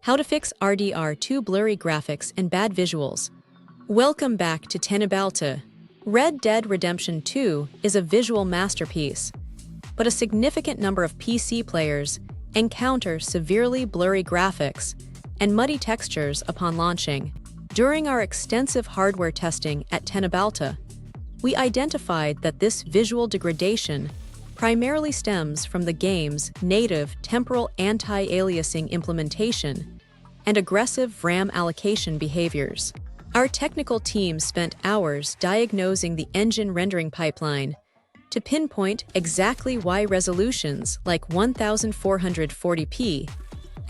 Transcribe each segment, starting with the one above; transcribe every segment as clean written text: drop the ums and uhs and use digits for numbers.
How to fix RDR2 blurry graphics and bad visuals. Welcome back to Teknobalta. Red Dead Redemption 2 is a visual masterpiece, but a significant number of PC players encounter severely blurry graphics and muddy textures upon launching. During our extensive hardware testing at Teknobalta, we identified that this visual degradation primarily stems from the game's native temporal anti-aliasing implementation and aggressive VRAM allocation behaviors. Our technical team spent hours diagnosing the engine rendering pipeline to pinpoint exactly why resolutions like 1440p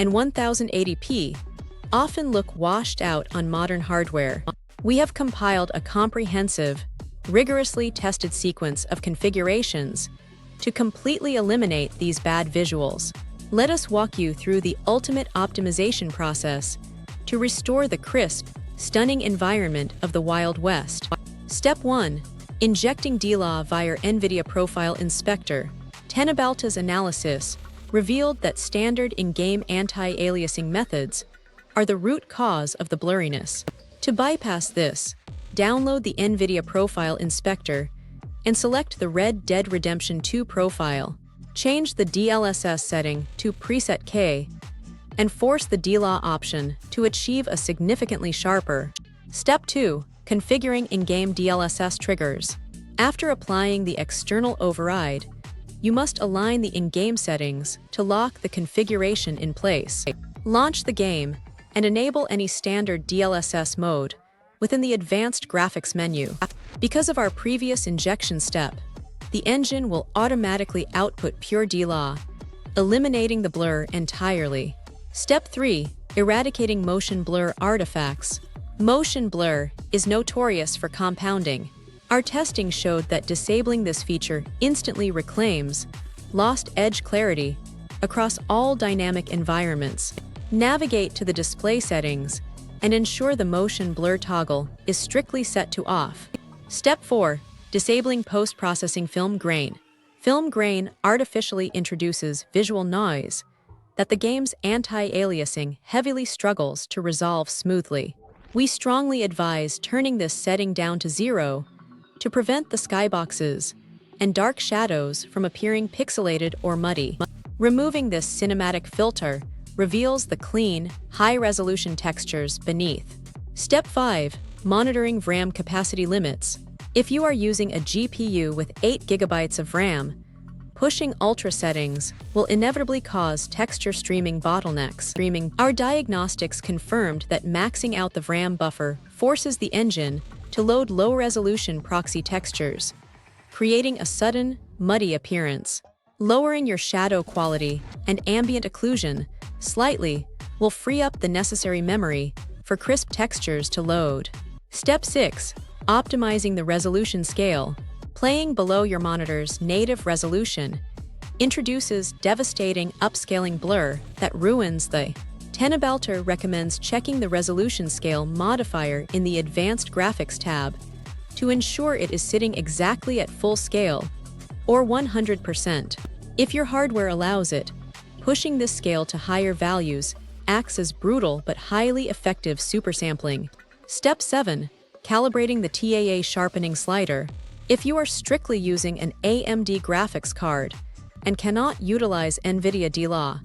and 1080p often look washed out on modern hardware. We have compiled a comprehensive, rigorously tested sequence of configurations to completely eliminate these bad visuals. Let us walk you through the ultimate optimization process to restore the crisp, stunning environment of the Wild West. Step 1. Injecting DLAA via NVIDIA Profile Inspector. Teknobalta's analysis revealed that standard in-game anti-aliasing methods are the root cause of the blurriness. To bypass this, download the NVIDIA Profile Inspector and select the Red Dead Redemption 2 profile. Change the DLSS setting to Preset K and force the DLAA option to achieve a significantly sharper. Step 2. Configuring in-game DLSS triggers. After applying the external override, you must align the in-game settings to lock the configuration in place. Launch the game and enable any standard DLSS mode within the Advanced Graphics menu. Because of our previous injection step, the engine will automatically output pure DLAA, eliminating the blur entirely. Step 3. Eradicating motion blur artifacts. Motion blur is notorious for compounding. Our testing showed that disabling this feature instantly reclaims lost edge clarity across all dynamic environments. Navigate to the display settings and ensure the motion blur toggle is strictly set to off. Step 4. Disabling post-processing film grain. Film grain artificially introduces visual noise that the game's anti-aliasing heavily struggles to resolve smoothly. We strongly advise turning this setting down to 0 to prevent the skyboxes and dark shadows from appearing pixelated or muddy. Removing this cinematic filter reveals the clean, high-resolution textures beneath. Step 5. Monitoring VRAM capacity limits. If you are using a GPU with 8 GB of RAM, pushing ultra settings will inevitably cause texture streaming bottlenecks. Our diagnostics confirmed that maxing out the VRAM buffer forces the engine to load low-resolution proxy textures, creating a sudden, muddy appearance. Lowering your shadow quality and ambient occlusion slightly will free up the necessary memory for crisp textures to load. Step 6. Optimizing the resolution scale. Playing below your monitor's native resolution introduces devastating upscaling blur that ruins the. Teknobalta recommends checking the resolution scale modifier in the Advanced Graphics tab to ensure it is sitting exactly at full scale, or 100%. If your hardware allows it, pushing this scale to higher values acts as brutal but highly effective supersampling. Step 7. Calibrating the TAA sharpening slider. If you are strictly using an AMD graphics card and cannot utilize NVIDIA DLAA,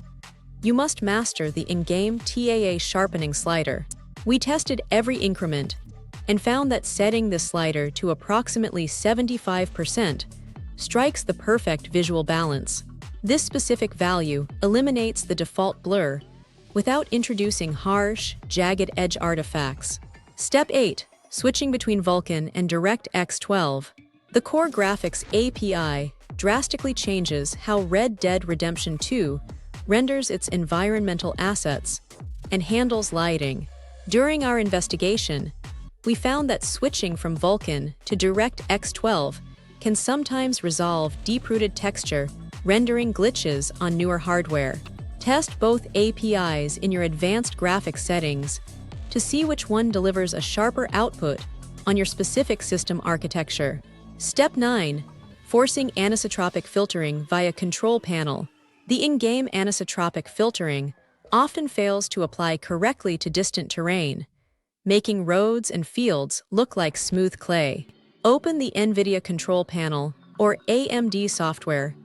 you must master the in-game TAA sharpening slider. We tested every increment and found that setting this slider to approximately 75% strikes the perfect visual balance. This specific value eliminates the default blur without introducing harsh, jagged edge artifacts. Step 8. Switching between Vulkan and DirectX 12. The core graphics API drastically changes how Red Dead Redemption 2 renders its environmental assets and handles lighting. During our investigation, we found that switching from Vulkan to DirectX 12 can sometimes resolve deep-rooted texture rendering glitches on newer hardware. Test both APIs in your advanced graphics settings to see which one delivers a sharper output on your specific system architecture. Step 9. Forcing anisotropic filtering via control panel. The in-game anisotropic filtering often fails to apply correctly to distant terrain, making roads and fields look like smooth clay. Open the NVIDIA Control Panel, or AMD software,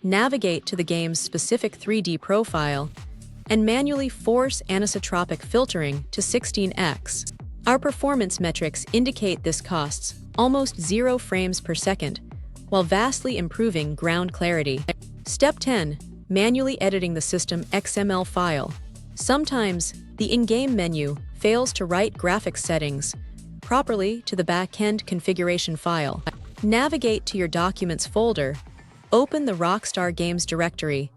navigate to the game's specific 3D profile, and manually force anisotropic filtering to 16x. Our performance metrics indicate this costs almost 0 frames per second, while vastly improving ground clarity. Step 10. Manually editing the system XML file. Sometimes, the in-game menu fails to write graphics settings properly to the back-end configuration file. Navigate to your Documents folder, open the Rockstar Games directory,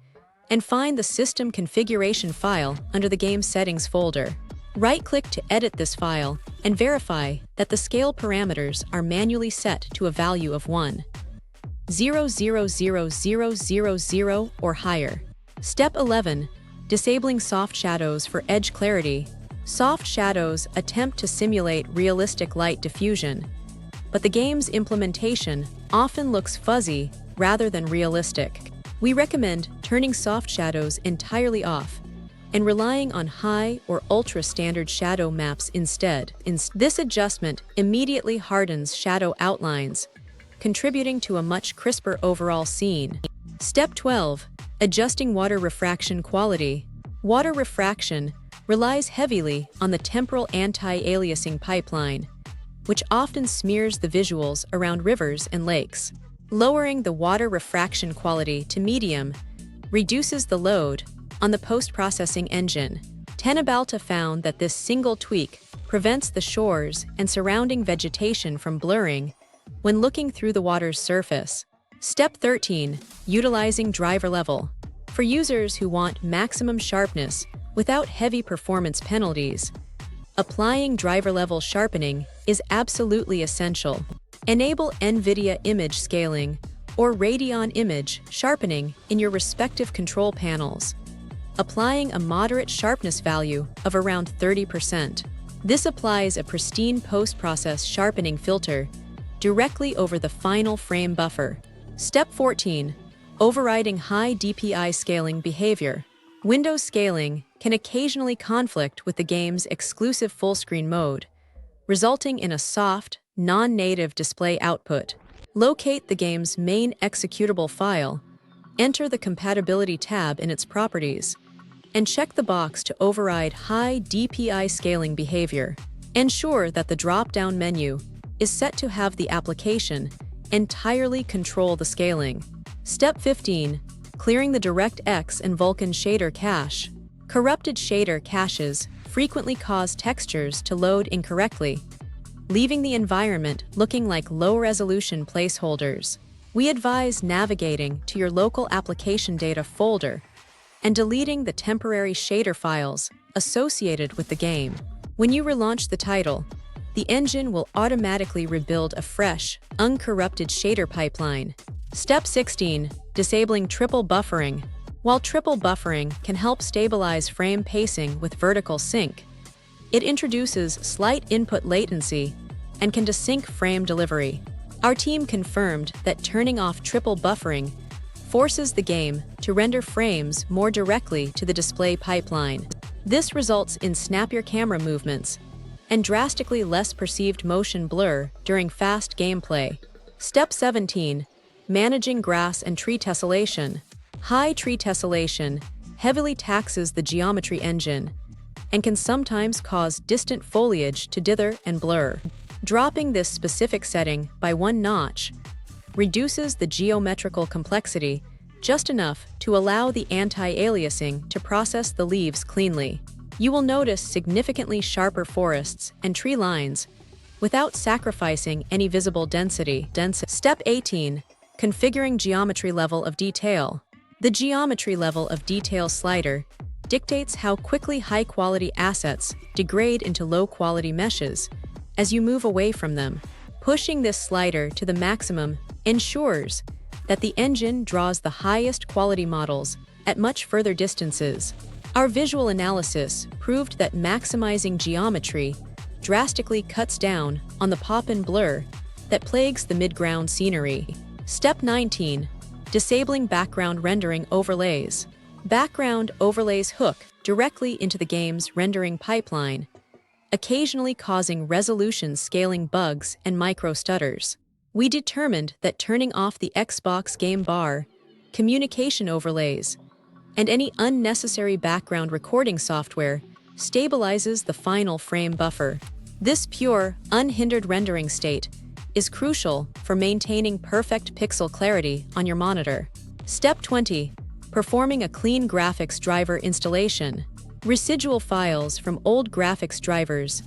and find the System Configuration file under the Game Settings folder. Right-click to edit this file and verify that the scale parameters are manually set to a value of 1,000,000 or higher. Step 11. Disabling soft shadows for edge clarity. Soft shadows attempt to simulate realistic light diffusion, but the game's implementation often looks fuzzy rather than realistic. We recommend turning soft shadows entirely off and relying on high or ultra-standard shadow maps instead. This adjustment immediately hardens shadow outlines, contributing to a much crisper overall scene. Step 12. Adjusting water refraction quality. Water refraction relies heavily on the temporal anti-aliasing pipeline, which often smears the visuals around rivers and lakes. Lowering the water refraction quality to medium reduces the load on the post-processing engine. Teknobalta found that this single tweak prevents the shores and surrounding vegetation from blurring when looking through the water's surface. Step 13. Utilizing driver level. For users who want maximum sharpness without heavy performance penalties, applying driver-level sharpening is absolutely essential. Enable NVIDIA image scaling or Radeon image sharpening in your respective control panels, applying a moderate sharpness value of around 30%. This applies a pristine post-process sharpening filter directly over the final frame buffer. Step 14. Overriding high DPI scaling behavior. Window scaling can occasionally conflict with the game's exclusive full-screen mode, resulting in a soft, non-native display output. Locate the game's main executable file, enter the Compatibility tab in its Properties, and check the box to override high DPI scaling behavior. Ensure that the drop-down menu is set to have the application entirely control the scaling. Step 15. Clearing the DirectX and Vulkan shader cache. Corrupted shader caches frequently cause textures to load incorrectly, leaving the environment looking like low-resolution placeholders. We advise navigating to your local application data folder and deleting the temporary shader files associated with the game. When you relaunch the title, the engine will automatically rebuild a fresh, uncorrupted shader pipeline. Step 16. Disabling triple buffering. While triple buffering can help stabilize frame pacing with vertical sync, it introduces slight input latency and can desync frame delivery. Our team confirmed that turning off triple buffering forces the game to render frames more directly to the display pipeline. This results in snappier camera movements and drastically less perceived motion blur during fast gameplay. Step 17. Managing grass and tree tessellation. High tree tessellation heavily taxes the geometry engine and can sometimes cause distant foliage to dither and blur. Dropping this specific setting by 1 notch reduces the geometrical complexity just enough to allow the anti-aliasing to process the leaves cleanly. You will notice significantly sharper forests and tree lines without sacrificing any visible density. Step 18. Configuring geometry level of detail. The geometry level of detail slider dictates how quickly high-quality assets degrade into low-quality meshes as you move away from them. Pushing this slider to the maximum ensures that the engine draws the highest quality models at much further distances. Our visual analysis proved that maximizing geometry drastically cuts down on the pop and blur that plagues the mid-ground scenery. Step 19. Disabling background rendering overlays. Background overlays hook directly into the game's rendering pipeline, occasionally causing resolution scaling bugs and micro stutters. We determined that turning off the Xbox game bar, communication overlays, and any unnecessary background recording software stabilizes the final frame buffer. This pure, unhindered rendering state is crucial for maintaining perfect pixel clarity on your monitor. Step 20. Performing a clean graphics driver installation. Residual files from old graphics drivers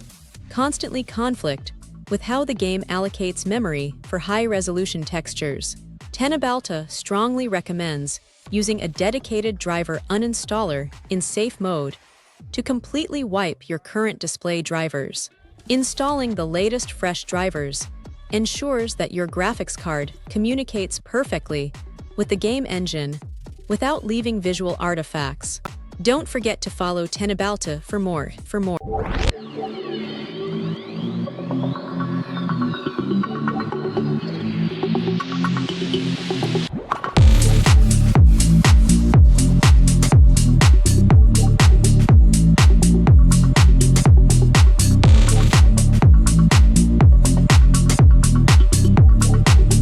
constantly conflict with how the game allocates memory for high-resolution textures. Teknobalta strongly recommends using a dedicated driver uninstaller in safe mode to completely wipe your current display drivers. Installing the latest fresh drivers ensures that your graphics card communicates perfectly with the game engine without leaving visual artifacts. Don't forget to follow Teknobalta for more.